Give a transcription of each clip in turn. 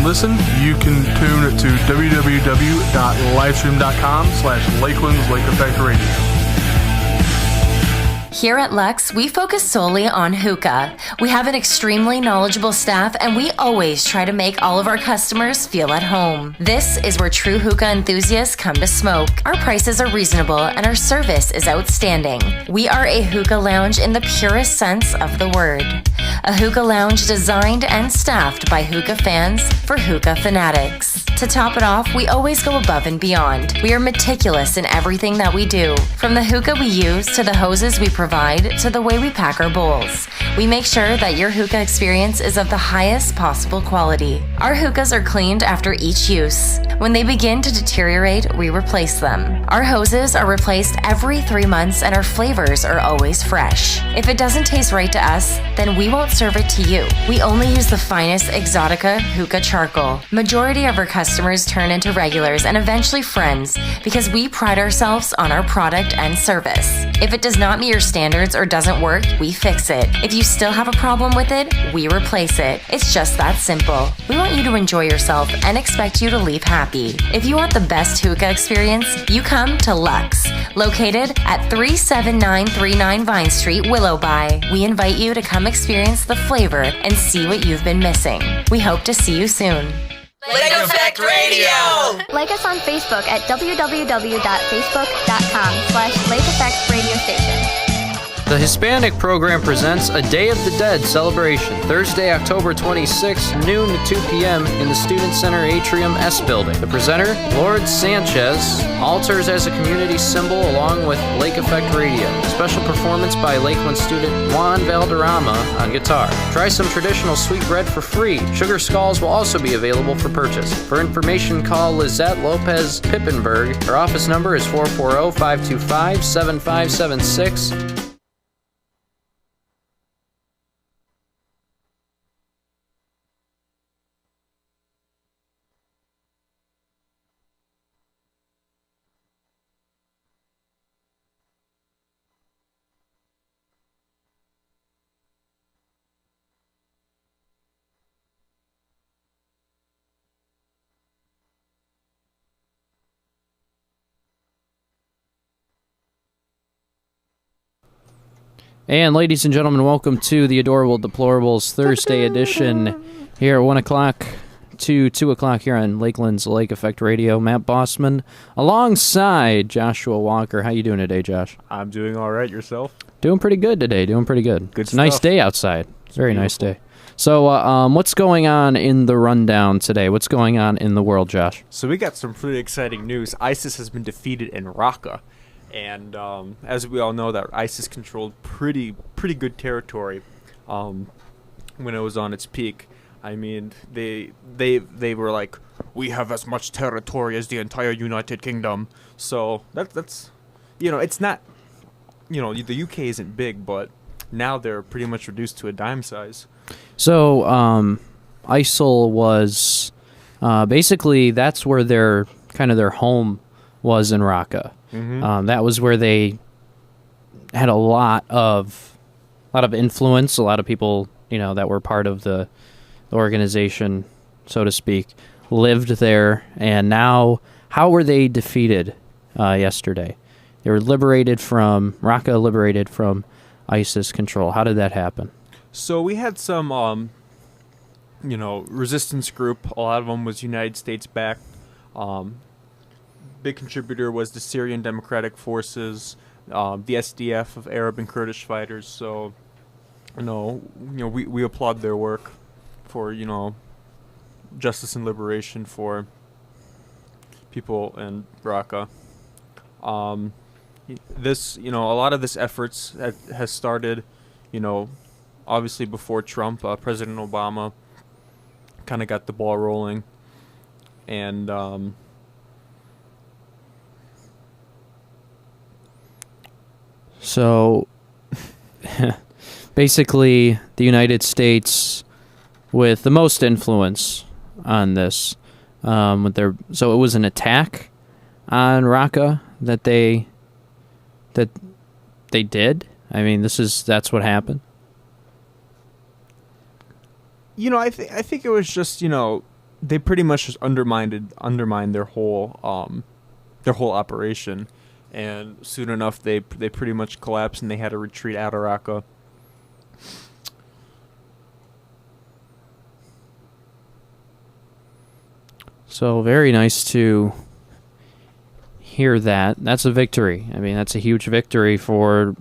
listen, you can tune to www.livestream.com/Lakeland's Lake Effect Radio. Here at Lux, we focus solely on hookah. We have an extremely knowledgeable staff, and we always try to make all of our customers feel at home. This is where true hookah enthusiasts come to smoke. Our prices are reasonable, and our service is outstanding. We are a hookah lounge in the purest sense of the word. A hookah lounge designed and staffed by hookah fans for hookah fanatics. To top it off, we always go above and beyond. We are meticulous in everything that we do. From the hookah we use to the hoses we provide to the way we pack our bowls. We make sure that your hookah experience is of the highest possible quality. Our hookahs are cleaned after each use. When they begin to deteriorate, we replace them. Our hoses are replaced every 3 months and our flavors are always fresh. If it doesn't taste right to us, then we won't serve it to you. We only use the finest Exotica hookah charcoal. Majority of our customers turn into regulars and eventually friends because we pride ourselves on our product and service. If it does not meet your standards or doesn't work, we fix it. If you still have a problem with it, we replace it. It's just that simple. We want you to enjoy yourself and expect you to leave happy. If you want the best hookah experience, you come to Lux, located at 37939 Vine Street, Willowby. We invite you to come experience the flavor and see what you've been missing. We hope to see you soon. Lake Effect Radio! Like us on Facebook at www.facebook.com/Lake Effect Radio Station. The Hispanic program presents a Day of the Dead celebration, Thursday, October 26, noon to 2 p.m. in the Student Center Atrium S Building. The presenter, Lord Sanchez, alters as a community symbol along with Lake Effect Radio. Special performance by Lakeland student Juan Valderrama on guitar. Try some traditional sweetbread for free. Sugar skulls will also be available for purchase. For information, call Lizette Lopez Pippenberg. Her office number is 440-525-7576. And ladies and gentlemen, welcome to the Adorable Deplorables Thursday edition here at 1 o'clock to 2 o'clock here on Lakeland's Lake Effect Radio. Matt Bossman alongside Joshua Walker. How you doing today, Josh? I'm doing all right. Yourself? Doing pretty good today. It's a nice day outside. Very nice day. So what's going on in the rundown today? What's going on in the world, Josh? So we got some pretty exciting news. ISIS has been defeated in Raqqa. And as we all know, that ISIS controlled pretty good territory when it was on its peak. I mean, they were like, we have as much territory as the entire United Kingdom. So that's it's not, the UK isn't big, but now they're pretty much reduced to a dime size. So ISIL was basically that's where their home was in Raqqa. Mm-hmm. That was where they had a lot of influence. A lot of people, that were part of the organization, so to speak, lived there. And now, how were they defeated yesterday? They were Raqqa liberated from ISIS control. How did that happen? So we had some, resistance group. A lot of them was United States backed. Big contributor was the Syrian Democratic Forces, the SDF of Arab and Kurdish fighters. So, we applaud their work for justice and liberation for people in Raqqa. This, a lot of this efforts has started, obviously before Trump. President Obama kind of got the ball rolling, and so basically the United States with the most influence on this, so it was an attack on Raqqa that they did. I mean, that's what happened. I think it was just they pretty much just undermined their whole operation, and soon enough they pretty much collapsed and they had to retreat out of Raqqa. So very nice to hear that. That's a victory. I mean, that's a huge victory for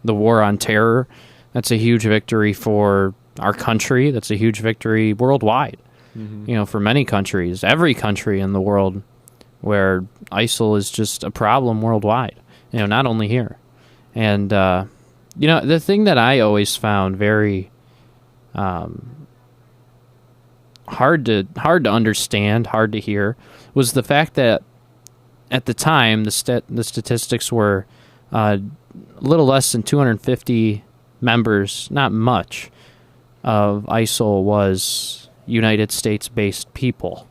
the war on terror. That's a huge victory for our country. That's a huge victory worldwide. You know, for many countries, every country in the world where ISIL is just a problem worldwide. You know, not only here. And, you know, the thing that I always found very hard to understand, hard to hear, was the fact that at the time the statistics were a little less than 250 members, not much, of ISIL was United States-based people.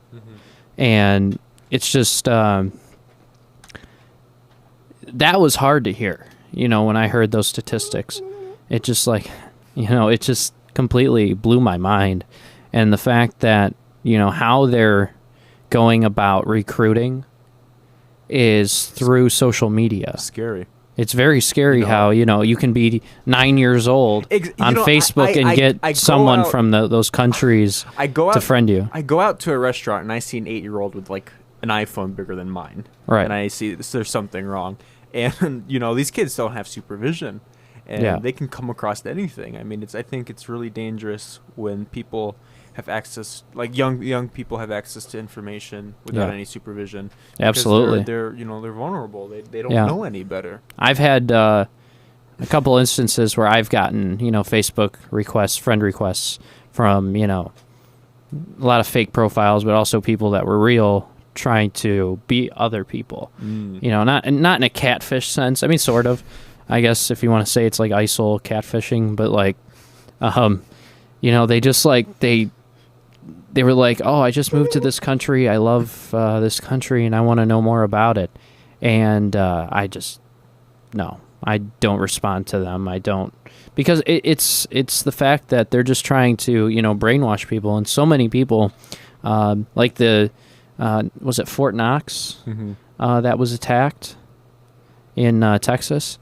And it's just that was hard to hear. You know, when I heard those statistics, it just it just completely blew my mind. And the fact that, you know, how they're going about recruiting is through social media. Scary. It's very scary how, you know, you can be 9 years old on Facebook and get someone from those countries to friend you. I go out to a restaurant and I see an 8-year-old with, like, an iPhone bigger than mine. Right. And I see there's something wrong. And, you know, these kids don't have supervision. And they can come across anything. I mean, I think it's really dangerous when people have access, like young people have access to information without any supervision. Absolutely. They're vulnerable. They don't know any better. I've had a couple instances where I've gotten, you know, Facebook requests, friend requests from, you know, a lot of fake profiles, but also people that were real, trying to beat other people. You know, not in a catfish sense. I mean, sort of. I guess if you want to say it's like ISIL catfishing, but like, you know, they just like they were like, oh, I just moved to this country. I love this country, and I want to know more about it. And I don't respond to them. I don't, because it's the fact that they're just trying to, you know, brainwash people, and so many people, like was it Fort Knox that was attacked in Texas.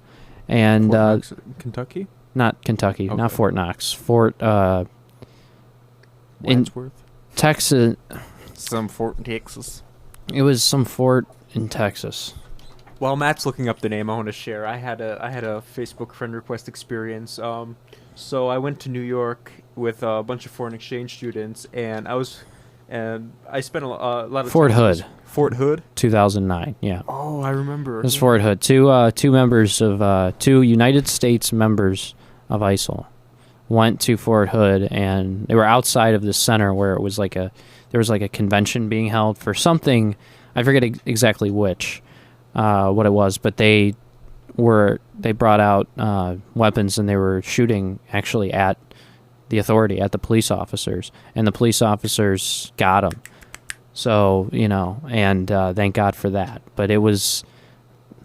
And Fort Knox, Kentucky? Not Kentucky, Okay. not Fort Knox. Fort in Wadsworth? Texas. Some fort in Texas. It was some fort in Texas. While Matt's looking up the name, I want to share. I had a Facebook friend request experience. So I went to New York with a bunch of foreign exchange students, and I spent a lot of Fort time Hood. Fort Hood? 2009, yeah. Oh, I remember. It was Fort Hood. Two members of two United States members of ISIL went to Fort Hood, and they were outside of the center where it was there was a convention being held for something. I forget exactly what it was, but they brought out weapons, and they were shooting actually at the authority, at the police officers, and the police officers got them. So, you know, and thank God for that. But it was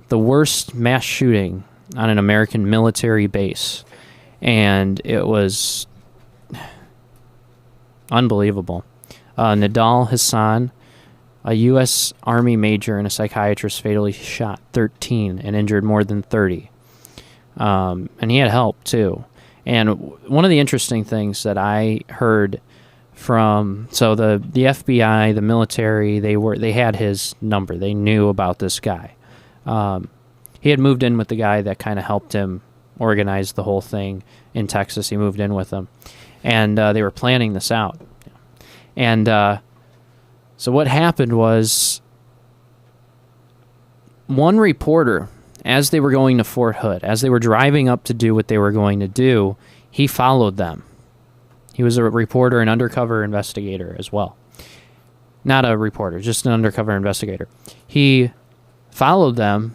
the worst mass shooting on an American military base, and it was unbelievable. Nadal Hassan, a U.S. Army major and a psychiatrist, fatally shot 13 and injured more than 30. And he had help, too. And one of the interesting things that I heard from, so the FBI, the military, they had his number. They knew about this guy. He had moved in with the guy that kind of helped him organize the whole thing in Texas. He moved in with them, and they were planning this out. And so what happened was, one reporter, as they were going to Fort Hood, as they were driving up to do what they were going to do, he followed them. He was a reporter, an undercover investigator as well. Not a reporter, just an undercover investigator. He followed them,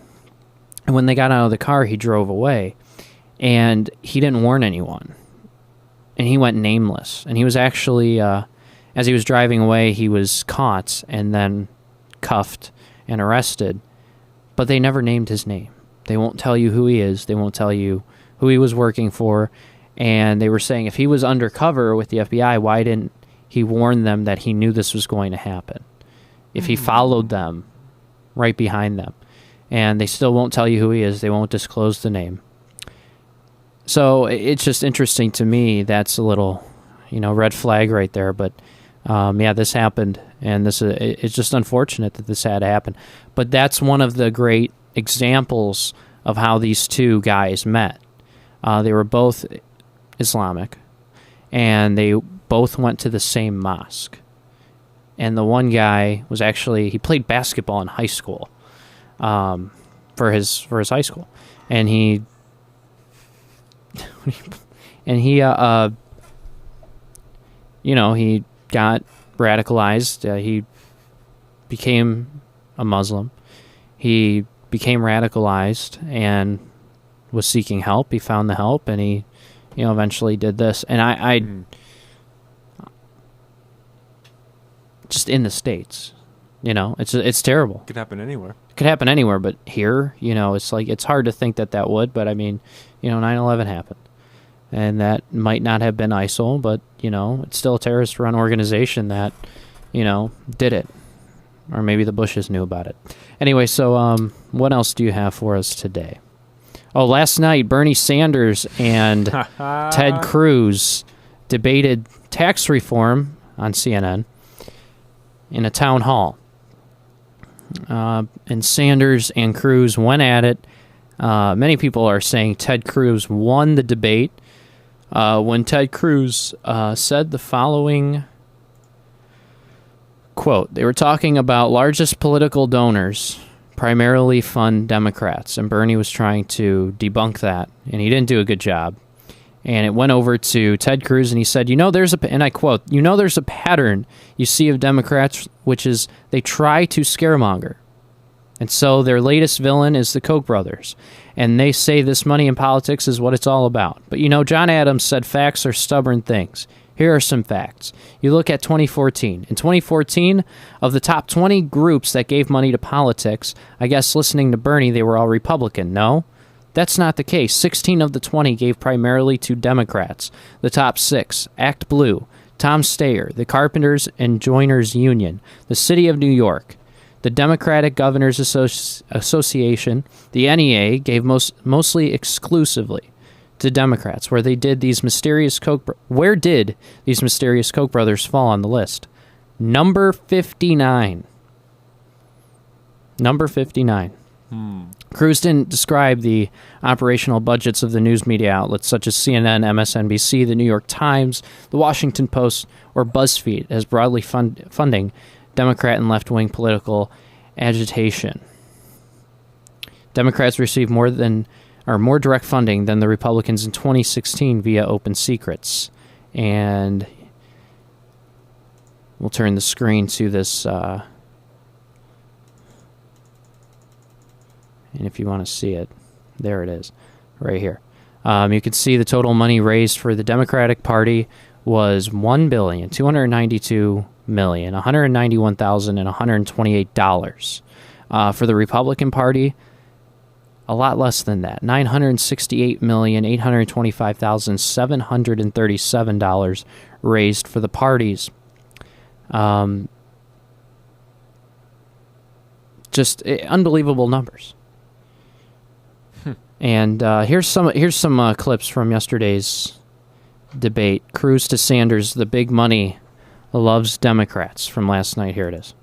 and when they got out of the car, he drove away. And he didn't warn anyone. And he went nameless. And he was actually, as he was driving away, he was caught and then cuffed and arrested. But they never named his name. They won't tell you who he is. They won't tell you who he was working for. And they were saying if he was undercover with the FBI, why didn't he warned them that he knew this was going to happen if he followed them right behind them. And they still won't tell you who he is. They won't disclose the name. So it's just interesting to me. That's a little, red flag right there. But, this happened. And it's just unfortunate that this had to happen. But that's one of the great examples of how these two guys met. They were both Islamic, and they both went to the same mosque. And the one guy was he played basketball in high school, for his high school, and he got radicalized. He became a Muslim. He became radicalized and was seeking help. He found the help, and he, eventually did this. And I just in the States, it's terrible. It could happen anywhere. It could happen anywhere, but here, it's like, it's hard to think that would, but I mean, 9/11 happened. And that might not have been ISIL, but, it's still a terrorist-run organization that, did it. Or maybe the Bushes knew about it. Anyway, so what else do you have for us today? Oh, last night, Bernie Sanders and Ted Cruz debated tax reform on CNN in a town hall. And Sanders and Cruz went at it. Many people are saying Ted Cruz won the debate when Ted Cruz said the following quote. They were talking about largest political donors primarily fund Democrats, and Bernie was trying to debunk that, and he didn't do a good job. And it went over to Ted Cruz, and he said, and I quote, there's a pattern you see of Democrats, which is they try to scaremonger. And so their latest villain is the Koch brothers. And they say this money in politics is what it's all about. But John Adams said facts are stubborn things. Here are some facts. You look at 2014. In 2014, of the top 20 groups that gave money to politics, I guess listening to Bernie, they were all Republican. No? That's not the case. 16 of the 20 gave primarily to Democrats. The top 6, Act Blue, Tom Steyer, the Carpenters and Joiners Union, the City of New York, the Democratic Governors Association, the NEA, gave mostly exclusively to Democrats. Where did these mysterious Koch brothers fall on the list? Number 59. Number 59. Cruz didn't describe the operational budgets of the news media outlets such as CNN, MSNBC, the New York Times, the Washington Post, or BuzzFeed as broadly funding Democrat and left-wing political agitation. Democrats received more direct funding than the Republicans in 2016 via open secrets. And we'll turn the screen to this. And if you want to see it, there it is, right here. You can see the total money raised for the Democratic Party was $1,292,191,128. For the Republican Party, a lot less than that, $968,825,737 raised for the parties. Just unbelievable numbers. And here's some clips from yesterday's debate. Cruz to Sanders, the big money loves Democrats, from last night. Here it is.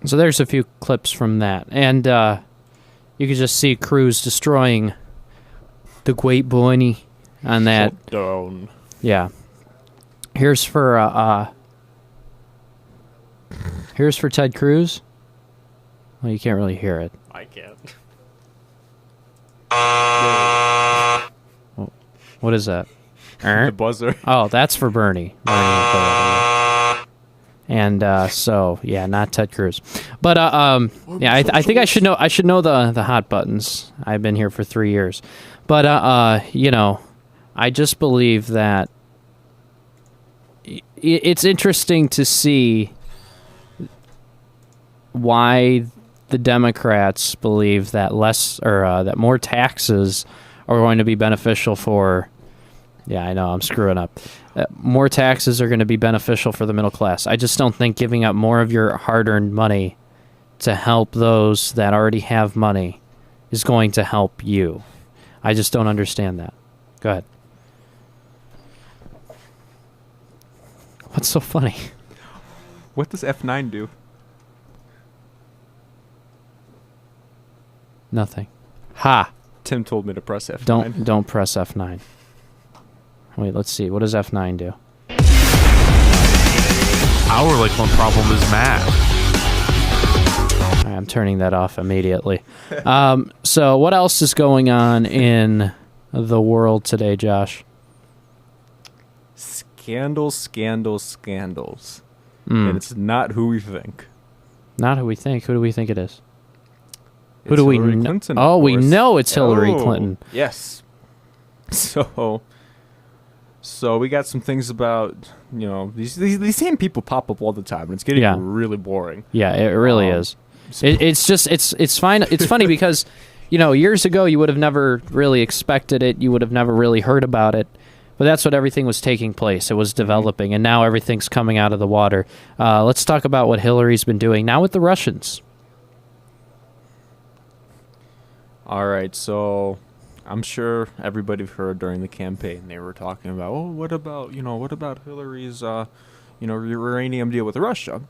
So there's a few clips from that. And you can just see Cruz destroying the Great Boyne on that. Shut down. Yeah. Here's for Ted Cruz. Well, you can't really hear it. I can't. What is that? The buzzer. Oh, that's for Bernie. And so yeah, not Ted Cruz, but yeah, I think I should know. I should know the hot buttons. I've been here for 3 years, but you know, I just believe that it's interesting to see why the Democrats believe that that more taxes are going to be beneficial for. Yeah, I know, I'm screwing up. More taxes are going to be beneficial for the middle class. I just don't think giving up more of your hard-earned money to help those that already have money is going to help you. I just don't understand that. Go ahead. What's so funny? What does F9 do? Nothing. Ha! Tim told me to press F9. Don't press F9. Wait, let's see. What does F9 do? Our Lakeland problem is math. I'm turning that off immediately. So what else is going on in the world today, Josh? Scandals, scandals, scandals. And it's not who we think. Not who we think. Who do we think it is? It's Hillary Clinton, Oh, of we course. know it's Hillary Clinton. Yes. So we got some things about, you know, these same people pop up all the time, and it's getting really boring. Yeah, it really is. It's fine. It's funny because, you know, years ago you would have never really expected it. You would have never really heard about it. But that's what everything was taking place. It was developing, and now everything's coming out of the water. Let's talk about what Hillary's been doing now with the Russians. All right, so I'm sure everybody heard during the campaign they were talking about, oh, what about Hillary's, uranium deal with Russia?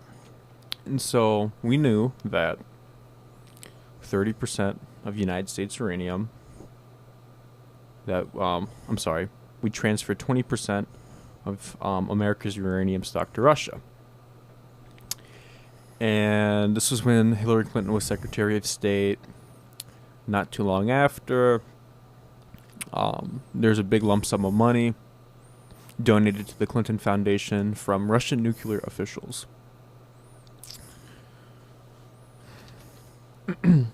And so we knew that 30% of United States uranium, we transferred 20% of America's uranium stock to Russia. And this was when Hillary Clinton was Secretary of State. Not too long after, there's a big lump sum of money donated to the Clinton Foundation from Russian nuclear officials. I'm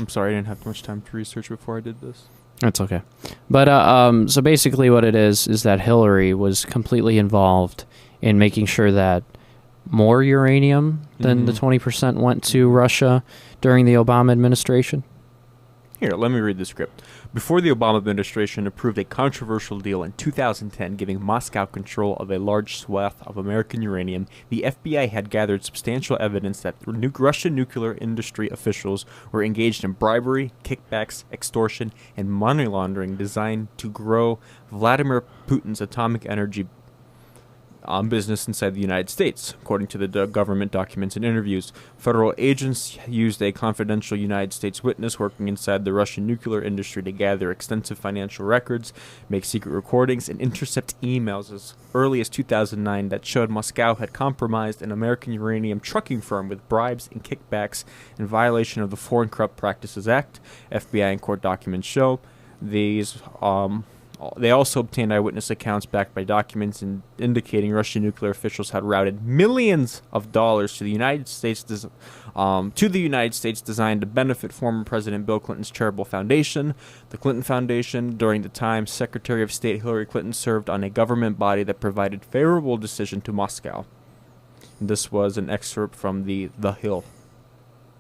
sorry, I didn't have much time to research before I did this. That's okay. But so basically what it is that Hillary was completely involved in making sure that more uranium than the 20% went to Russia during the Obama administration? Here, let me read the script. Before the Obama administration approved a controversial deal in 2010 giving Moscow control of a large swath of American uranium, the FBI had gathered substantial evidence that Russian nuclear industry officials were engaged in bribery, kickbacks, extortion, and money laundering designed to grow Vladimir Putin's atomic energy business inside the United States. According to the government documents and interviews, federal agents used a confidential United States witness working inside the Russian nuclear industry to gather extensive financial records, make secret recordings, and intercept emails as early as 2009 that showed Moscow had compromised an American uranium trucking firm with bribes and kickbacks in violation of the Foreign Corrupt Practices Act. FBI and court documents show these. They also obtained eyewitness accounts backed by documents indicating Russian nuclear officials had routed millions of dollars to the United States, designed to benefit former President Bill Clinton's charitable foundation, the Clinton Foundation. During the time, Secretary of State Hillary Clinton served on a government body that provided favorable decision to Moscow. This was an excerpt from The Hill.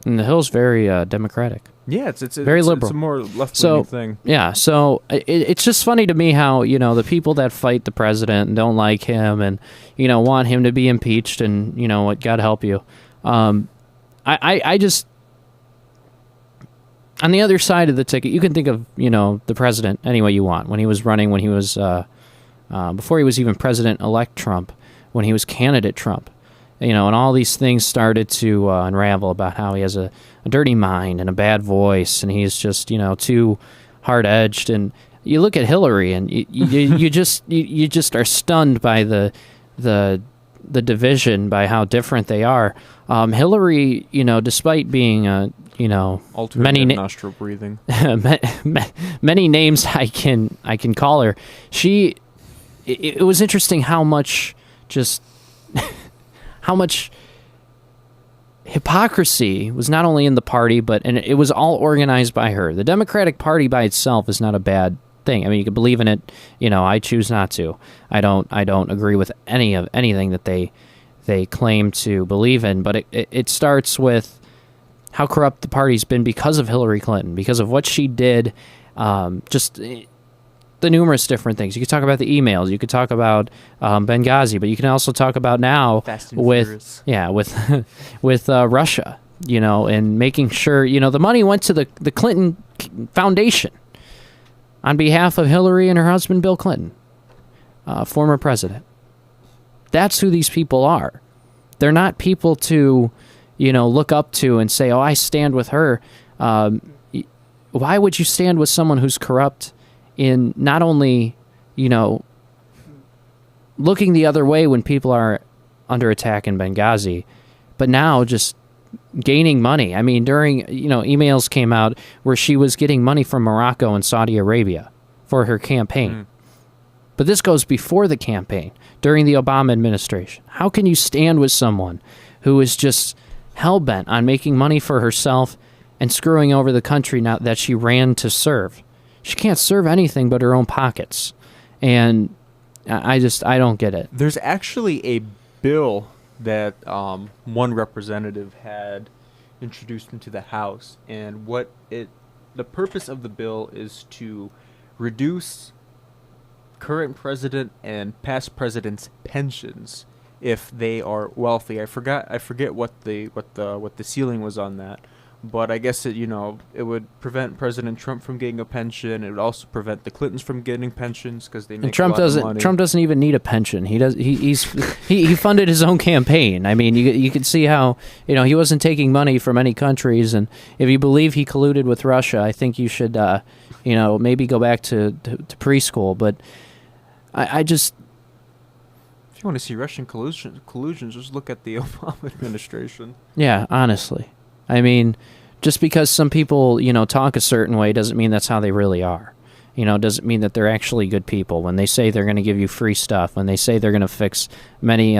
And the Hill's very democratic. Yeah, it's very liberal. It's a more left-wing thing. Yeah, so it's just funny to me how, you know, the people that fight the president and don't like him and, you know, want him to be impeached and, you know, what, God help you. I just, on the other side of the ticket, you can think of, you know, the president any way you want. When he was running, when he was, before he was even President-elect Trump, when he was candidate Trump. And all these things started to unravel about how he has a dirty mind and a bad voice, and he's just, too hard-edged. And you look at Hillary, and you just are stunned by the division, by how different they are. Hillary, despite being many nostril breathing, many names I can call her. It was interesting how much hypocrisy was not only in the party, and it was all organized by her. The Democratic Party by itself is not a bad thing. I mean, you can believe in it. I choose not to. I don't agree with anything that they claim to believe in. But it starts with how corrupt the party's been because of Hillary Clinton, because of what she did. Just the numerous different things. You could talk about the emails. You could talk about Benghazi, but you can also talk about now with Russia. And making sure the money went to the Clinton Foundation on behalf of Hillary and her husband Bill Clinton, former president. That's who these people are. They're not people to look up to and say, "Oh, I stand with her." Why would you stand with someone who's corrupt? In not only, looking the other way when people are under attack in Benghazi, but now just gaining money. I mean, during, emails came out where she was getting money from Morocco and Saudi Arabia for her campaign. But this goes before the campaign, during the Obama administration. How can you stand with someone who is just hell-bent on making money for herself and screwing over the country now that she ran to serve? She can't serve anything but her own pockets. And I don't get it. There's actually a bill that one representative had introduced into the House, and the purpose of the bill is to reduce current president and past presidents' pensions if they are wealthy. I forget what the ceiling was on that. But I guess it would prevent President Trump from getting a pension. It would also prevent the Clintons from getting pensions because they make a lot of money. Trump doesn't even need a pension. He funded his own campaign. I mean, you can see how he wasn't taking money from any countries. And if you believe he colluded with Russia, I think you should maybe go back to preschool. But I just. If you want to see Russian collusion, just look at the Obama administration. Yeah, honestly. I mean, just because some people, talk a certain way doesn't mean that's how they really are. Doesn't mean that they're actually good people. When they say they're going to give you free stuff, when they say they're going to fix many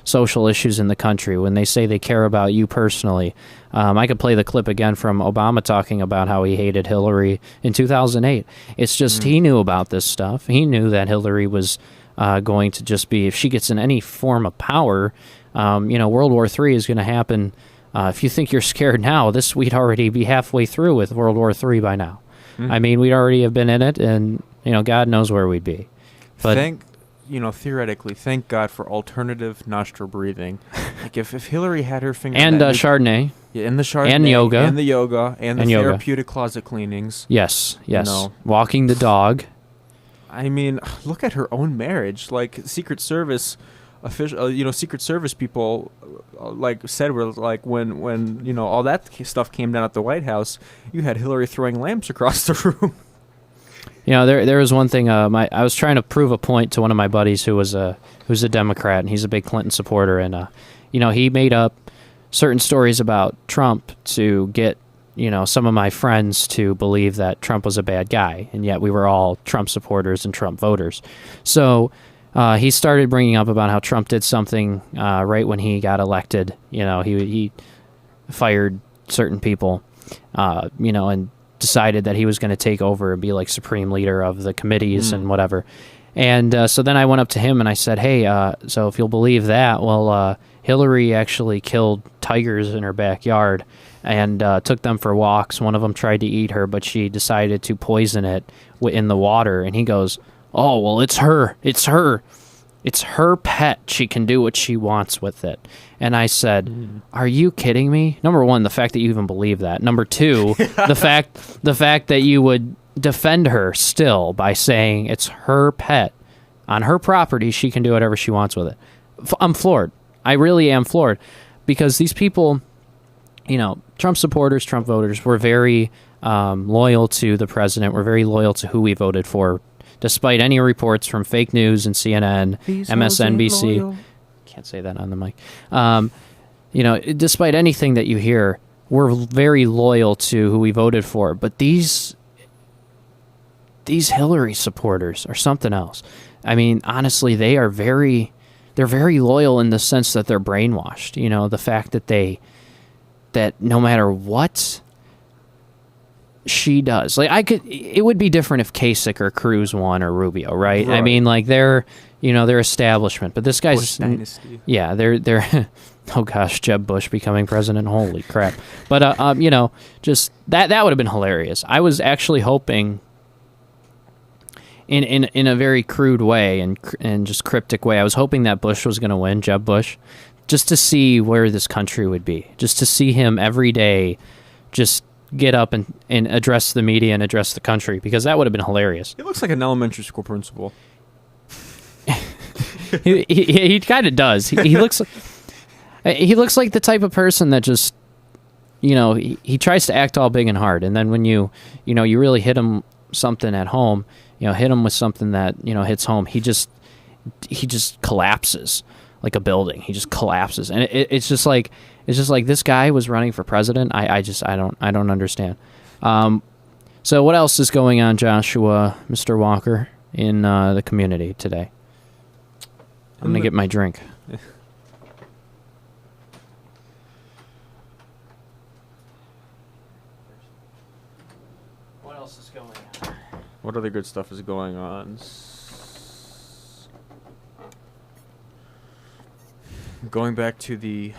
social issues in the country, when they say they care about you personally. I could play the clip again from Obama talking about how he hated Hillary in 2008. It's just he knew about this stuff. He knew that Hillary was going to just be, if she gets in any form of power, World War III is going to happen. If you think you're scared now, we'd already be halfway through with World War III by now. I mean, we'd already have been in it, and God knows where we'd be. But theoretically, thank God for alternative nostril breathing. Like if Hillary had her finger and Chardonnay, and the Chardonnay, and yoga, and the therapeutic closet cleanings. Yes, walking the dog. I mean, look at her own marriage. Like Secret Service Secret Service people said were like when all that stuff came down at the White House, you had Hillary throwing lamps across the room. There was one thing. I was trying to prove a point to one of my buddies who's a Democrat, and he's a big Clinton supporter, and he made up certain stories about Trump to get some of my friends to believe that Trump was a bad guy, and yet we were all Trump supporters and Trump voters. So. He started bringing up about how Trump did something right when he got elected. He fired certain people, and decided that he was going to take over and be like supreme leader of the committees and whatever. And so then I went up to him and I said, hey, so if you'll believe that, well, Hillary actually killed tigers in her backyard and took them for walks. One of them tried to eat her, but she decided to poison it in the water. And he goes, oh, well, it's her. It's her pet. She can do what she wants with it. And I said, are you kidding me? Number one, the fact that you even believe that. Number two, the fact that you would defend her still by saying it's her pet. On her property, she can do whatever she wants with it. I'm floored. I really am floored because these people, Trump supporters, Trump voters, were very loyal to the president. We're very loyal to who we voted for, despite any reports from fake news and CNN, MSNBC. Can't say that on the mic. Despite anything that you hear, we're very loyal to who we voted for. But these Hillary supporters are something else. I mean, honestly, they're very loyal in the sense that they're brainwashed. The fact that no matter what she does, it would be different if Kasich or Cruz won or Rubio, right? I mean, they're establishment, but this guy's Bush dynasty. Yeah, they're oh gosh, Jeb Bush becoming president, holy crap. But just that would have been hilarious. I was actually hoping, in a very crude way and just cryptic way, I was hoping that Bush was going to win, Jeb Bush, just to see where this country would be, just to see him every day just get up and address the media and address the country, because that would have been hilarious. He looks like an elementary school principal. he kind of does. He looks like the type of person that just, he tries to act all big and hard, and then when you really hit him something at home, hit him with something that hits home, he just collapses like a building. He just collapses, and it's just like this guy was running for president. I don't understand. So what else is going on, Joshua, Mr. Walker, in the community today? I'm gonna get my drink. What else is going on? What other good stuff is going on? Going back to the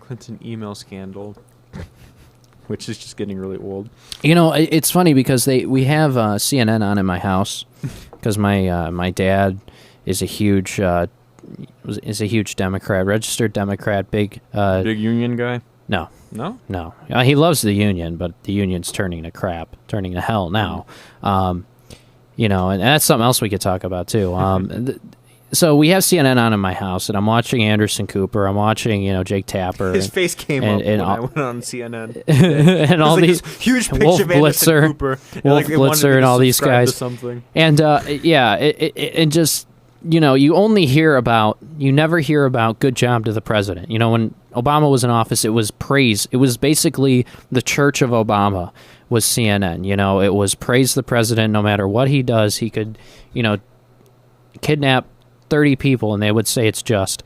Clinton email scandal, which is just getting really old. It's funny because we have CNN on in my house because my dad is a huge Democrat, registered Democrat, big union guy. No. No? He loves the union, but the union's turning to crap, turning to hell now. And that's something else we could talk about too. So we have CNN on in my house, and I'm watching Anderson Cooper. I'm watching, Jake Tapper. His face came up when I went on CNN. And all these huge picture Wolf of Anderson Blitzer, Cooper, Wolf Blitzer, and all these guys. And and just you never hear about good job to the president. When Obama was in office, it was praise. It was basically the church of Obama was CNN. It was praise the president no matter what he does. He could, kidnap 30 people and they would say it's just.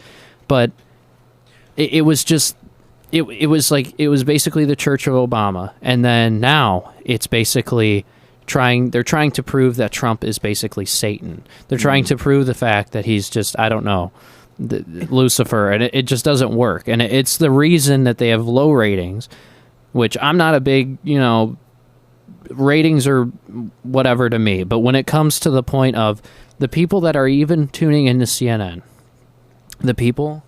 But it was just it was basically the church of Obama. And then now it's basically they're trying to prove that Trump is basically Satan. They're trying to prove the fact that he's just, I don't know, Lucifer, and it just doesn't work. And it's the reason that they have low ratings, which I'm not a big, ratings are whatever to me. But when it comes to the point of the people that are even tuning into CNN, the people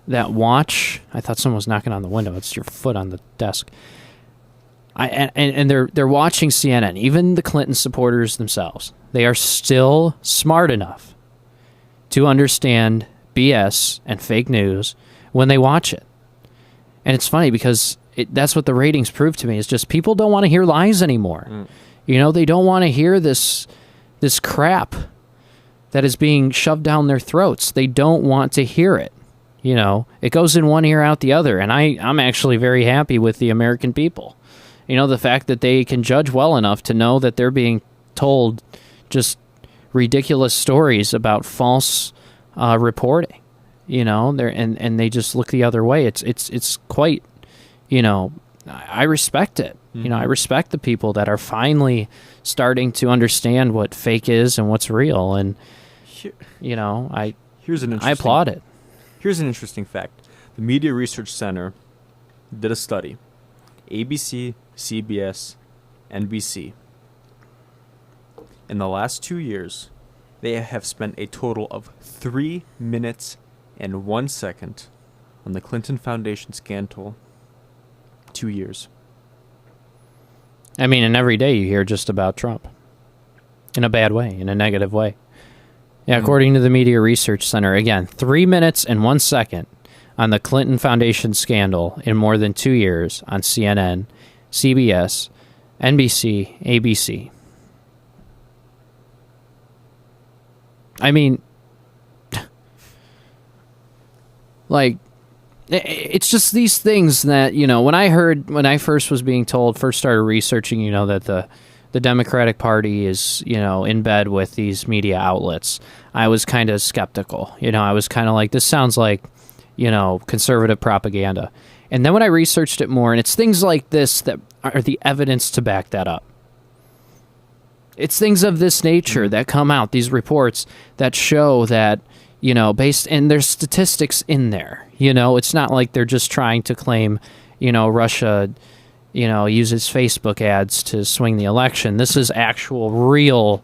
that watch, I thought someone was knocking on the window. It's your foot on the desk. And they're watching CNN. Even the Clinton supporters themselves, they are still smart enough to understand BS and fake news when they watch it. And it's funny because that's what the ratings prove to me. It's just people don't want to hear lies anymore. They don't want to hear this crap that is being shoved down their throats. They don't want to hear it. It goes in one ear out the other. And I'm actually very happy with the American people. The fact that they can judge well enough to know that they're being told just ridiculous stories about false reporting, and they just look the other way. It's quite, I respect it. Mm-hmm. I respect the people that are finally starting to understand what fake is and what's real. And, I applaud it. Here's an interesting fact. The Media Research Center did a study. ABC, CBS, NBC. In the last 2 years, they have spent a total of 3 minutes and 1 second on the Clinton Foundation scandal. 2 years. I mean, and every day you hear just about Trump. In a bad way, in a negative way. Yeah, according to the Media Research Center, again, 3 minutes and 1 second on the Clinton Foundation scandal in more than 2 years on CNN, CBS, NBC, ABC. I mean, like, it's just these things that, when I first was being told, first started researching, that the Democratic Party is, in bed with these media outlets, I was kind of skeptical. I was kind of like, this sounds like, conservative propaganda. And then when I researched it more, and it's things like this that are the evidence to back that up. It's things of this nature that come out, these reports that show that, and there's statistics in there. It's not like they're just trying to claim, Russia, uses Facebook ads to swing the election. This is actual, real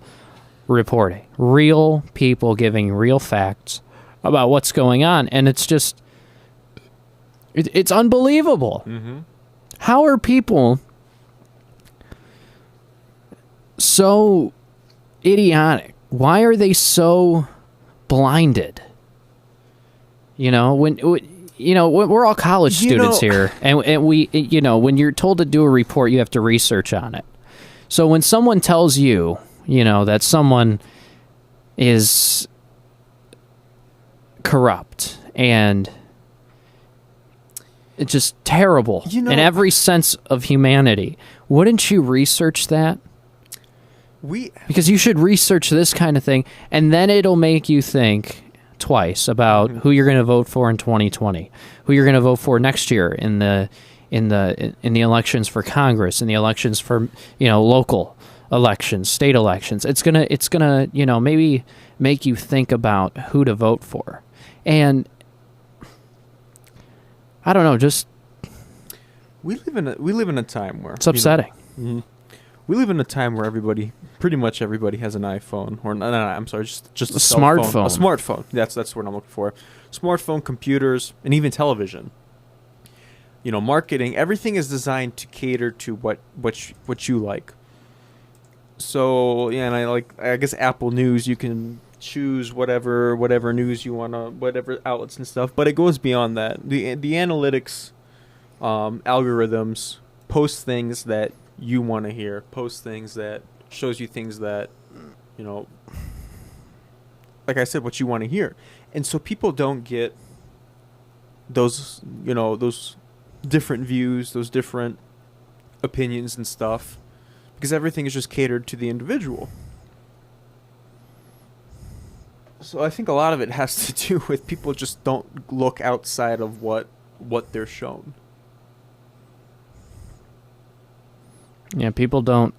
reporting. Real people giving real facts about what's going on. And it's just, it's unbelievable. Mm-hmm. How are people so idiotic? Why are they so blinded? When we're all college students here, and we, when you're told to do a report, you have to research on it. So when someone tells you, that someone is corrupt and it's just terrible in every sense of humanity, wouldn't you research that? Because you should research this kind of thing, and then it'll make you think twice about who you're going to vote for in 2020, who you're going to vote for next year in the elections for Congress, in the elections for local elections, state elections. It's gonna maybe make you think about who to vote for, and I don't know. Just we live in a time where it's upsetting. We live in a time where pretty much everybody has an iPhone, or no, I'm sorry, just a smartphone. A smartphone. That's the word I'm looking for. Smartphone, computers, and even television. Marketing. Everything is designed to cater to what you like. So and I guess Apple News. You can choose whatever news you want to, whatever outlets and stuff. But it goes beyond that. The analytics, algorithms post things that you want to hear, post things that shows you things that, like I said, what you want to hear. And so people don't get those, those different views, those different opinions and stuff, because everything is just catered to the individual. So I think a lot of it has to do with people just don't look outside of what they're shown. Yeah, people don't.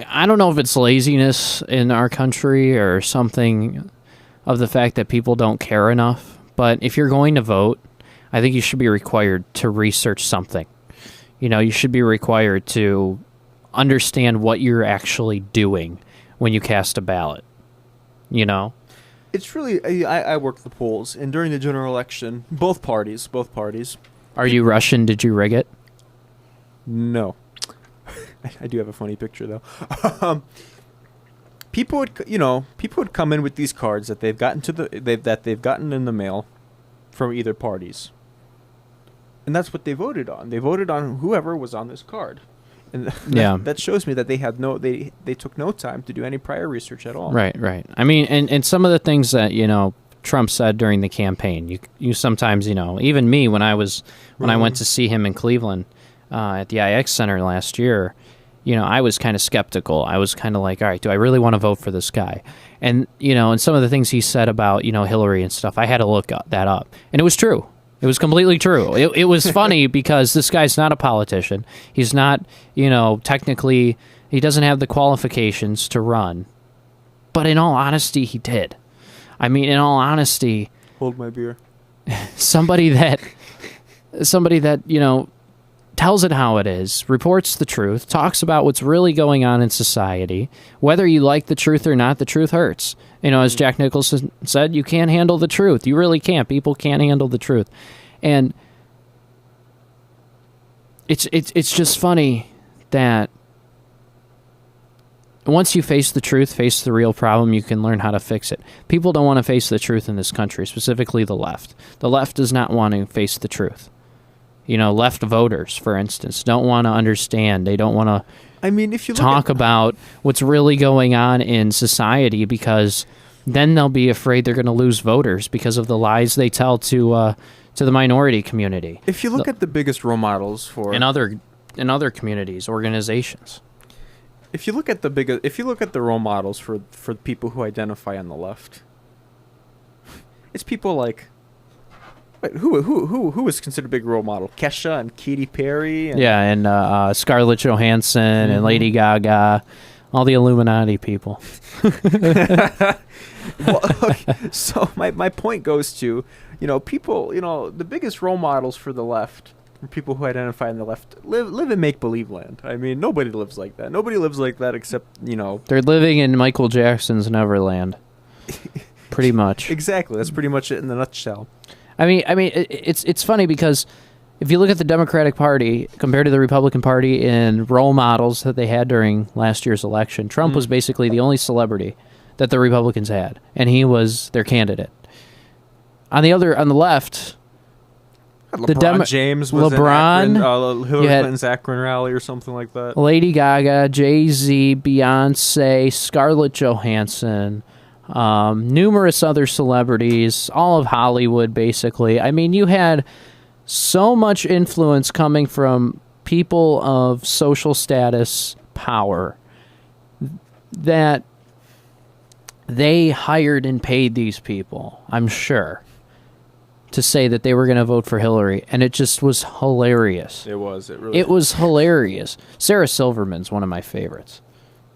I don't know if it's laziness in our country or something of the fact that people don't care enough. But if you're going to vote, I think you should be required to research something. You should be required to understand what you're actually doing when you cast a ballot. It's really, I work the polls, and during the general election, both parties. Are you Russian? Did you rig it? No. I do have a funny picture though. People would come in with these cards that they've gotten in the mail from either parties, and that's what they voted on. They voted on whoever was on this card, and that shows me that they took no time to do any prior research at all. Right. I mean, and some of the things that Trump said during the campaign, you sometimes even me when I went to see him in Cleveland at the IX Center last year. I was kind of skeptical. I was kind of like, all right, do I really want to vote for this guy? And, and some of the things he said about, Hillary and stuff, I had to look that up. And it was true. It was completely true. It was funny because this guy's not a politician. He's not, technically, he doesn't have the qualifications to run. But in all honesty, he did. I mean, in all honesty... Hold my beer. Somebody that, tells it how it is, reports the truth, talks about what's really going on in society. Whether you like the truth or not, the truth hurts. As Jack Nicholson said, you can't handle the truth. You really can't. People can't handle the truth. And it's just funny that once you face the truth, face the real problem, you can learn how to fix it. People don't want to face the truth in this country, specifically the left. The left does not want to face the truth. Left voters, for instance, don't want to understand. They don't want to if you talk about what's really going on in society, because then they'll be afraid they're going to lose voters because of the lies they tell to the minority community. If you look at the biggest role models for in other communities, organizations. If you look at the role models for people who identify on the left, it's people like who is considered a big role model? Kesha and Katy Perry. And Scarlett Johansson and Lady Gaga, all the Illuminati people. Well, okay, so my point goes to people, the biggest role models for the left, people who identify on the left, live in make-believe land. Nobody lives like that. Nobody lives like that except they're living in Michael Jackson's Neverland. Pretty much. Exactly. That's pretty much it in a nutshell. It's funny because if you look at the Democratic Party compared to the Republican Party in role models that they had during last year's election, Trump was basically the only celebrity that the Republicans had, and he was their candidate. On the left, James was in Akron, Hillary Clinton's Akron rally or something like that. Lady Gaga, Jay-Z, Beyonce, Scarlett Johansson, numerous other celebrities, all of Hollywood, basically. You had so much influence coming from people of social status, power, that they hired and paid these people, I'm sure, to say that they were going to vote for Hillary, and it just was hilarious. It was. It was hilarious. Sarah Silverman's one of my favorites,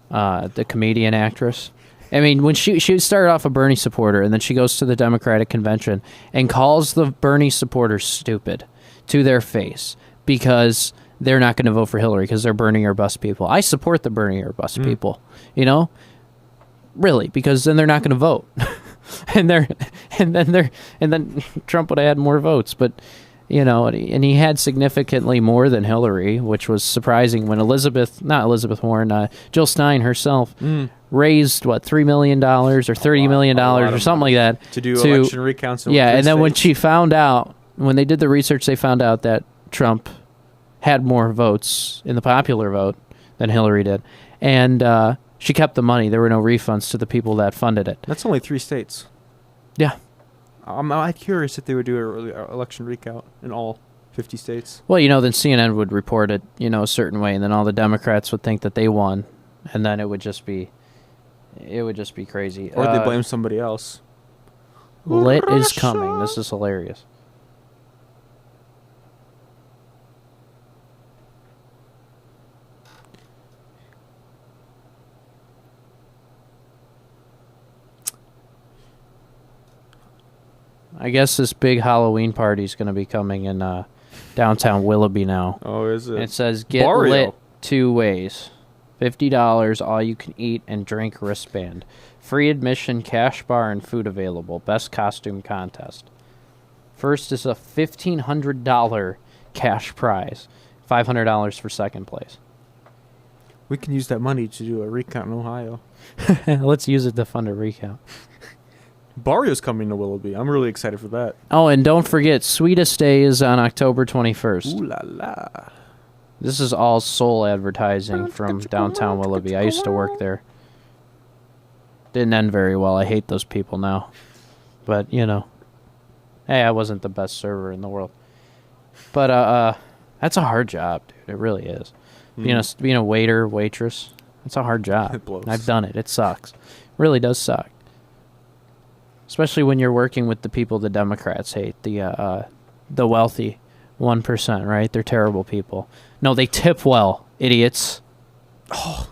the comedian actress. When she started off a Bernie supporter, and then she goes to the Democratic convention and calls the Bernie supporters stupid to their face because they're not going to vote for Hillary because they're Bernie or bust people. I support the Bernie or bust people, really, because then they're not going to vote, and then Trump would have had more votes, but. And he had significantly more than Hillary, which was surprising when Jill Stein herself raised, $3 million or $30 million or something like that. To do election recounts. And then when they did the research, they found out that Trump had more votes in the popular vote than Hillary did. And she kept the money. There were no refunds to the people that funded it. That's only 3 states. Yeah. I'm curious if they would do an election recount in all 50 states. Well, then CNN would report it, a certain way, and then all the Democrats would think that they won, and then it would just be crazy. Or they blame somebody else. Lit is coming. This is hilarious. I guess this big Halloween party is going to be coming in downtown Willoughby now. Oh, is it? And it says, get Barrio. lit 2 ways. $50, all you can eat and drink wristband. Free admission, cash bar, and food available. Best costume contest. First is a $1,500 cash prize. $500 for second place. We can use that money to do a recount in Ohio. Let's use it to fund a recount. Barrio's coming to Willoughby. I'm really excited for that. Oh, and don't forget, Sweetest Day is on October 21st. Ooh la la. This is all soul advertising from downtown Willoughby. I used to work there. Didn't end very well. I hate those people now. But, hey, I wasn't the best server in the world. But that's a hard job, dude. It really is. Being a waiter, waitress, it's a hard job. It blows. I've done it. It sucks. It really does suck. Especially when you're working with the people the Democrats hate, the wealthy 1%, right? They're terrible people. No, they tip well, idiots. Oh,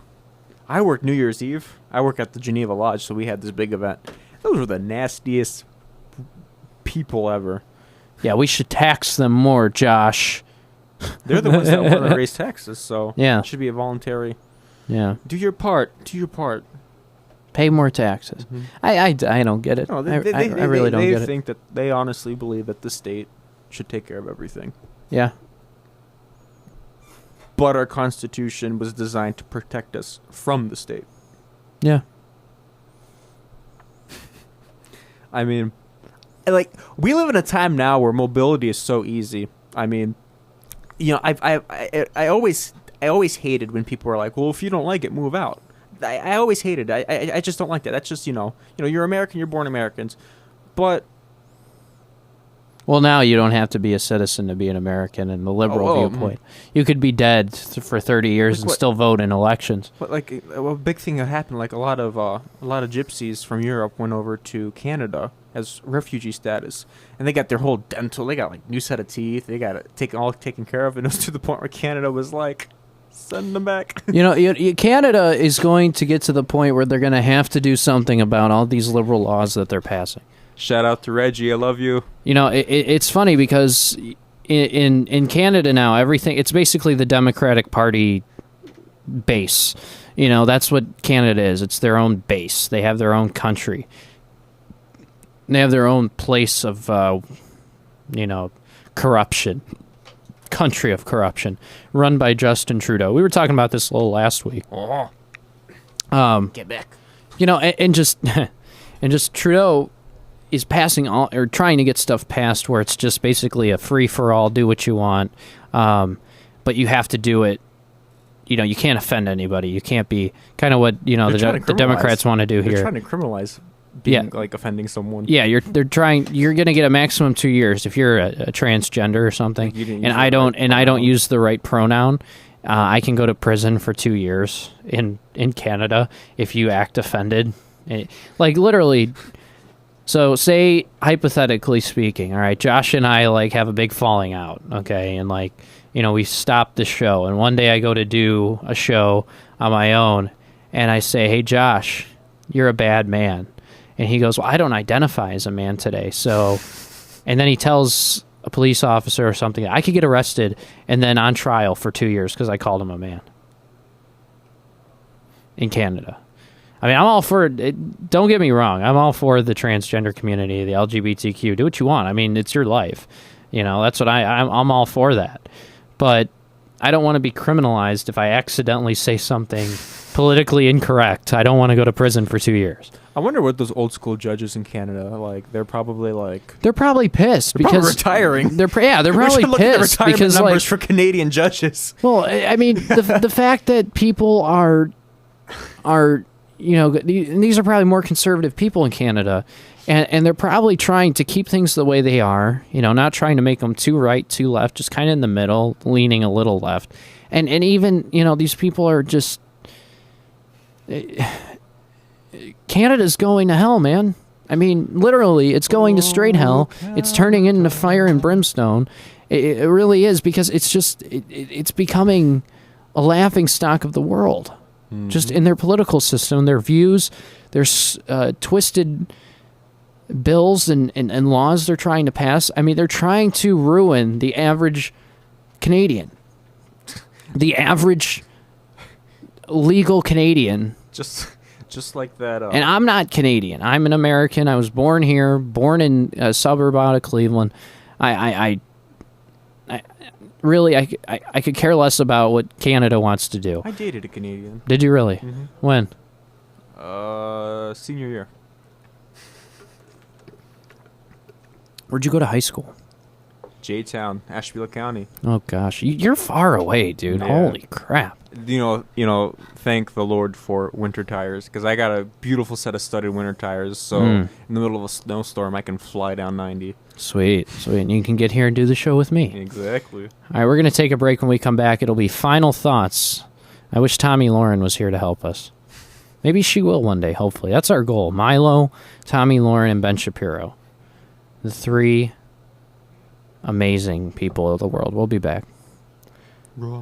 I work New Year's Eve. I work at the Geneva Lodge, so we had this big event. Those were the nastiest people ever. Yeah, we should tax them more, Josh. They're the ones that want to raise taxes, so yeah. It should be a voluntary. Yeah. Do your part. Do your part. Pay more taxes. Mm-hmm. I don't get it. No, I really don't get it. They think that they honestly believe that the state should take care of everything. Yeah. But our Constitution was designed to protect us from the state. Yeah. I mean, like, we live in a time now where mobility is so easy. I mean, you know, I always hated when people were like, well, if you don't like it, move out. I always hated it. I just don't like that. That's just, you know, you're American, you're born Americans. But... Well, now you don't have to be a citizen to be an American in the liberal viewpoint. You could be dead for 30 years and still vote in elections. But like a big thing that happened, like a lot of gypsies from Europe went over to Canada as refugee status, and they got their whole dental. They got like new set of teeth. They got it all taken care of, and it was to the point where Canada was like, send them back. You know, Canada is going to get to the point where they're going to have to do something about all these liberal laws that they're passing. Shout out to Reggie, I love you. You know, it's funny because in Canada now, everything, it's basically the Democratic Party base. You know, that's what Canada is. It's their own base. They have their own country. They have their own place of, corruption. Country of corruption. Run by Justin Trudeau. We were talking about this a little last week. Get back. You know, and just Trudeau is passing all, or trying to get stuff passed where it's just basically a free-for-all, do what you want, but you have to do it. You know, you can't offend anybody. You can't be kind of what, you know, the Democrats want to do here. They're trying to criminalize being, like, offending someone. Yeah, you're going to get a maximum 2 years if you're a transgender or something. And I don't use the right pronoun. I can go to prison for 2 years in Canada if you act offended. Like, literally. So, say, hypothetically speaking, all right, Josh and I, like, have a big falling out, okay, and, like, you know, we stop the show, and one day I go to do a show on my own, and I say, hey, Josh, you're a bad man. And he goes, well, I don't identify as a man today, so, and then he tells a police officer or something, I could get arrested and then on trial for 2 years because I called him a man. In Canada. I mean, I'm all for it. Don't get me wrong. I'm all for the transgender community, the LGBTQ. Do what you want. I mean, it's your life. You know, that's what I'm all for that. But I don't want to be criminalized if I accidentally say something politically incorrect. I don't want to go to prison for 2 years. I wonder what those old school judges in Canada, like, they're probably pissed because probably retiring. They're probably pissed because numbers for Canadian judges. Well, I mean, the fact that people are you know, these are probably more conservative people in Canada, and they're probably trying to keep things the way they are, you know, not trying to make them too right, too left, just kind of in the middle, leaning a little left. And even, you know, these people are just... Canada's going to hell, man. I mean, literally, it's going to straight hell. It's turning into fire and brimstone. It really is, because it's just... It's becoming a laughingstock of the world. Just in their political system, their views, their twisted bills and laws they're trying to pass. I mean, they're trying to ruin the average Canadian. The average legal Canadian. Just like that. And I'm not Canadian. I'm an American. I was born here, born in a suburb out of Cleveland. I really, I could care less about what Canada wants to do. I dated a Canadian. Did you really? Mm-hmm. When? Senior year. Where'd you go to high school? J-Town, Ashtabula County. Oh gosh, you're far away, dude. Yeah. Holy crap! You know. Thank the Lord for winter tires, because I got a beautiful set of studded winter tires. So in the middle of a snowstorm, I can fly down 90. Sweet. And you can get here and do the show with me. Exactly. All right, we're gonna take a break. When we come back, it'll be final thoughts. I wish Tommy Lauren was here to help us. Maybe she will one day. Hopefully, that's our goal. Milo, Tommy Lauren, and Ben Shapiro, the three amazing people of the world. We'll be back.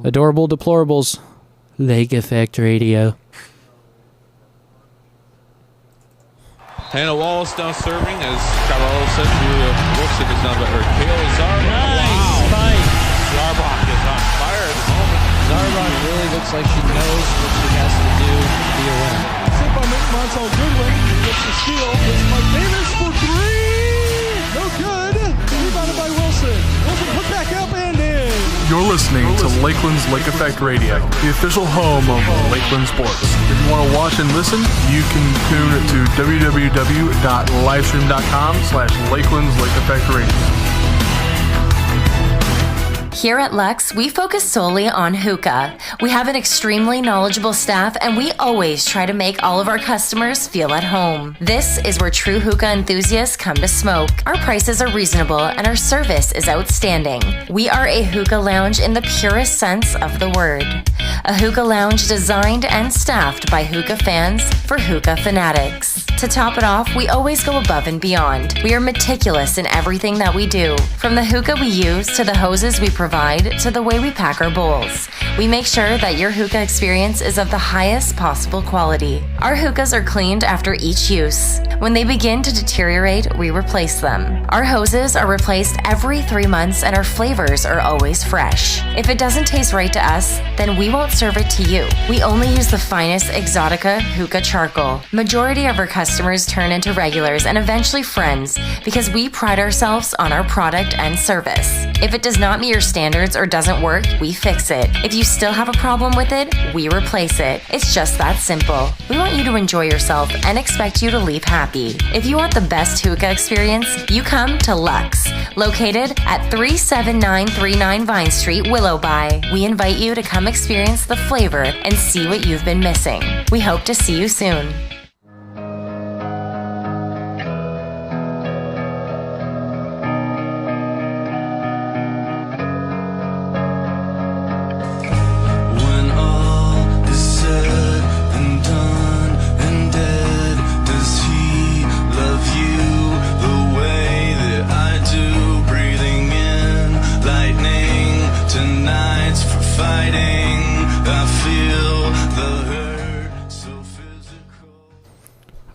Adorable Deplorables, Lake Effect Radio. Hannah Wallace now serving as Carvalho said to Wilson is now better. Kayla Zarbach. Nice fight. Zarbach is on fire at the moment. Zarbach really looks like she knows what she has to do to be a winner. Sit by Montel Goodwin. Gets the steal. It's Mike Davis for three. No good. Rebounded by Wilson. Wilson put back up and in. You're listening to Lakeland's Lake Effect Radio, the official home of Lakeland sports. If you want to watch and listen, you can tune to www.livestream.com/Lakeland's Lake Effect Radio. Here at Lux, we focus solely on hookah. We have an extremely knowledgeable staff, and we always try to make all of our customers feel at home. This is where true hookah enthusiasts come to smoke. Our prices are reasonable, and our service is outstanding. We are a hookah lounge in the purest sense of the word. A hookah lounge designed and staffed by hookah fans for hookah fanatics. To top it off, we always go above and beyond. We are meticulous in everything that we do. From the hookah we use to the hoses we provide to the way we pack our bowls. We make sure that your hookah experience is of the highest possible quality. Our hookahs are cleaned after each use. When they begin to deteriorate, we replace them. Our hoses are replaced every 3 months, and our flavors are always fresh. If it doesn't taste right to us, then we won't serve it to you. We only use the finest Exotica hookah charcoal. Majority of our customers turn into regulars and eventually friends because we pride ourselves on our product and service. If it does not meet your standards or doesn't work, we fix it. If you still have a problem with it, we replace it. It's just that simple. We want you to enjoy yourself and expect you to leave happy. If you want the best hookah experience, you come to Lux, located at 37939 Vine Street, Willowby. We invite you to come experience the flavor and see what you've been missing. We hope to see you soon.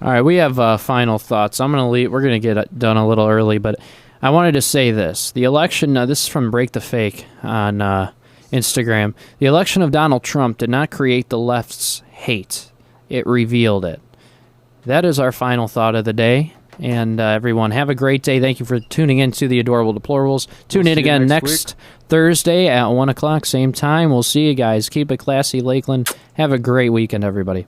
All right, we have final thoughts. I'm going to leave. We're going to get done a little early, but I wanted to say this. The election, this is from Break the Fake on Instagram. The election of Donald Trump did not create the left's hate. It revealed it. That is our final thought of the day. And everyone, have a great day. Thank you for tuning in to the Adorable Deplorables. Tune in again next Thursday at 1 o'clock, same time. We'll see you guys. Keep it classy, Lakeland. Have a great weekend, everybody.